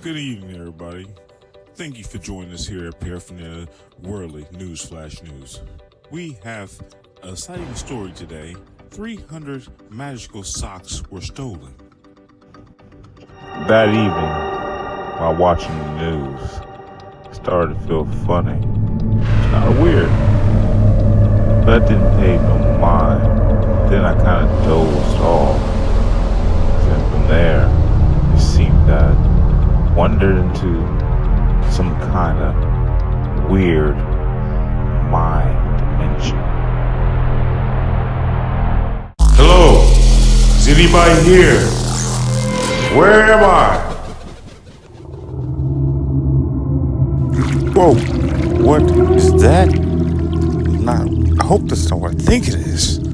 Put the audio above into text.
Good evening, everybody. Thank you for joining us here at Pharafaneelya Worldly News Flash News. We have a exciting story today. 300 magical socks were stolen. That evening, while watching the news, it started to feel funny. It's kind of weird, but I didn't pay no mind. Then I kind of dozed off. Then from there, it seemed that I wandered into some kind of weird mind dimension. Hello? Is anybody here? Where am I? Whoa, what is that? I hope that's not what I think it is.